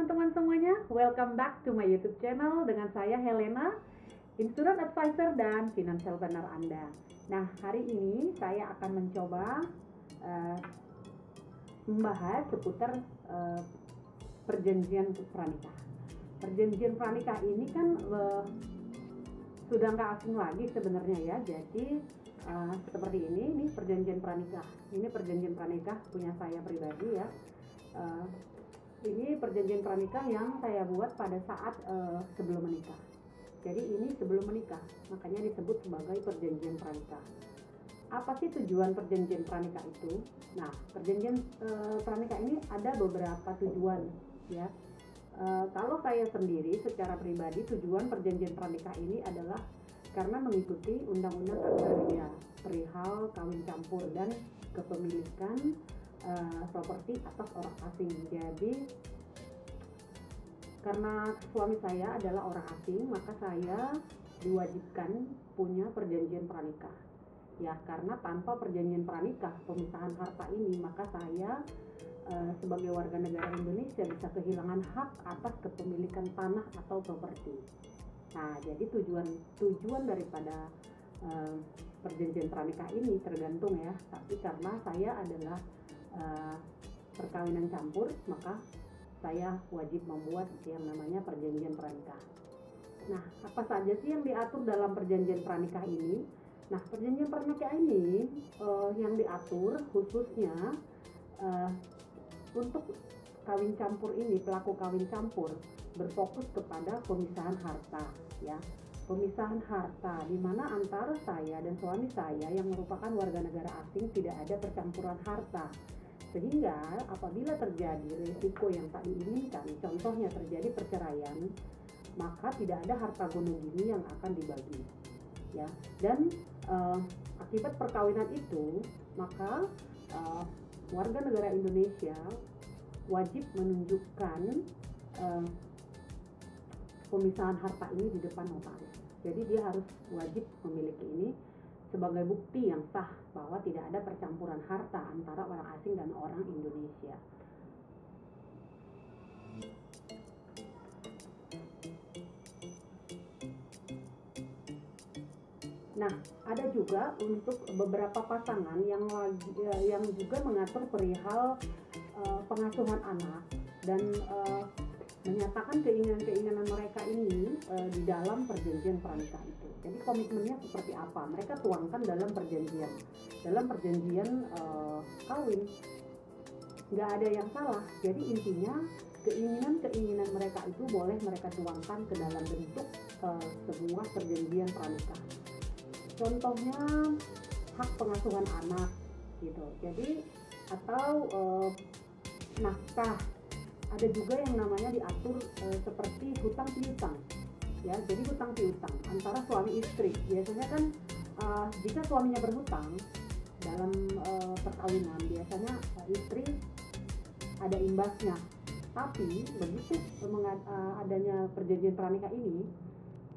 teman-teman semuanya, welcome back to my YouTube channel dengan saya Helena, Insurance Advisor dan Financial Planner Anda. Nah, hari ini saya akan mencoba membahas seputar perjanjian pranikah. Perjanjian pranikah ini kan sudah nggak asing lagi sebenarnya ya. Jadi seperti ini perjanjian pranikah. Ini perjanjian pranikah punya saya pribadi ya. Ini perjanjian pranikah yang saya buat pada saat sebelum menikah. Jadi ini sebelum menikah, makanya disebut sebagai perjanjian pranikah. Apa sih tujuan perjanjian pranikah itu? Nah, perjanjian pranikah ini ada beberapa tujuan ya. Kalau saya sendiri secara pribadi, tujuan perjanjian pranikah ini adalah karena mengikuti Undang-Undang Agraria perihal kawin campur dan kepemilikan properti atas orang asing. Jadi karena suami saya adalah orang asing, maka saya diwajibkan punya perjanjian pranikah. Ya, karena tanpa perjanjian pranikah, pemisahan harta ini, maka saya sebagai warga negara Indonesia bisa kehilangan hak atas kepemilikan tanah atau properti. Nah, jadi tujuan daripada perjanjian pranikah ini tergantung ya. Tapi karena saya adalah perkawinan campur, maka saya wajib membuat yang namanya perjanjian pranikah. Nah, apa saja sih yang diatur dalam perjanjian pranikah ini? Nah, perjanjian pranikah ini yang diatur khususnya untuk kawin campur ini, pelaku kawin campur berfokus kepada pemisahan harta ya. Pemisahan harta di mana antara saya dan suami saya yang merupakan warga negara asing tidak ada percampuran harta. Sehingga apabila terjadi risiko yang tak diinginkan, contohnya terjadi perceraian, maka tidak ada harta gunung gini yang akan dibagi ya. Dan akibat perkawinan itu, maka warga negara Indonesia wajib menunjukkan pemisahan harta ini di depan notaris. Jadi dia harus wajib memiliki ini sebagai bukti yang sah bahwa tidak ada percampuran harta antara orang asing dan orang Indonesia. Nah, ada juga untuk beberapa pasangan yang juga mengatur perihal pengasuhan anak dan menyatakan keinginan-keinginan mereka ini di dalam perjanjian pranikah itu. Jadi komitmennya seperti apa? Mereka tuangkan dalam perjanjian kawin. Nggak ada yang salah. Jadi intinya keinginan-keinginan mereka itu boleh mereka tuangkan ke dalam bentuk sebuah perjanjian pranikah. Contohnya hak pengasuhan anak gitu. Jadi atau nafkah. Ada juga yang namanya diatur seperti hutang piutang ya. Jadi hutang piutang antara suami istri. Biasanya kan jika suaminya berhutang dalam perkawinan, biasanya istri ada imbasnya. Tapi begitu adanya perjanjian pranikah ini,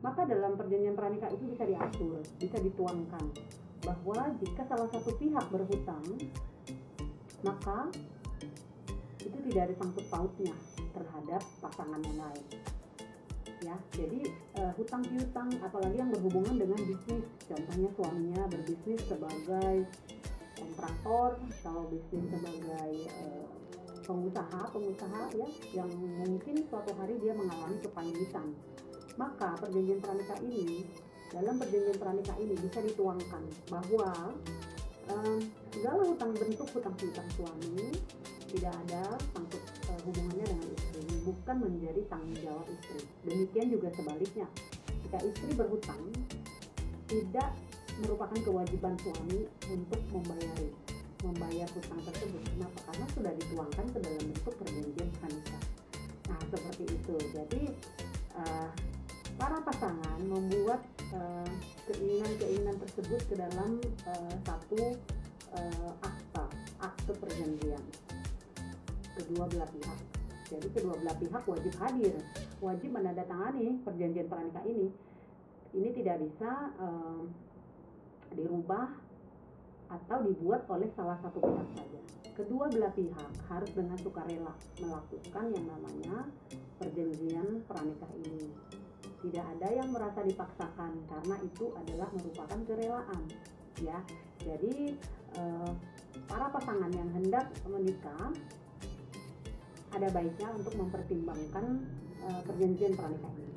maka dalam perjanjian pranikah itu bisa diatur, bisa dituangkan bahwa jika salah satu pihak berhutang, maka itu tidak ada sangkut pautnya terhadap pasangan yang lain ya. Jadi hutang piutang apalagi yang berhubungan dengan bisnis, contohnya suaminya berbisnis sebagai kontraktor atau bisnis sebagai pengusaha ya, yang mungkin suatu hari dia mengalami kepailitan, maka perjanjian pranikah ini, dalam perjanjian pranikah ini bisa dituangkan bahwa segala bentuk hutang piutang suami tidak ada sangkut hubungannya dengan istri, bukan menjadi tanggung jawab istri. Demikian juga sebaliknya, jika istri berhutang, tidak merupakan kewajiban suami untuk membayar hutang tersebut. Kenapa? Karena sudah dituangkan ke dalam bentuk perjanjian pranikah. Nah, seperti itu. Jadi para pasangan membuat keinginan-keinginan tersebut ke dalam satu akte perjanjian kedua belah pihak. Jadi kedua belah pihak wajib hadir, wajib menandatangani perjanjian pranikah ini. Ini tidak bisa dirubah atau dibuat oleh salah satu pihak saja. Kedua belah pihak harus dengan sukarela melakukan yang namanya perjanjian pranikah ini. Tidak ada yang merasa dipaksakan karena itu adalah merupakan kerelaan, ya. Jadi para pasangan yang hendak menikah ada baiknya untuk mempertimbangkan perjanjian pranikah ini.